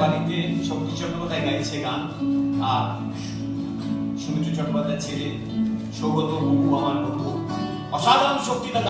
বাড়িতে শক্তি চট্টোপাধ্যায় গাইছে গান, আর সুমিত্র চট্টোপাধ্যায় ছেলে সৌগত বুবু আমার বন্ধু, অসাধারণ শক্তিটা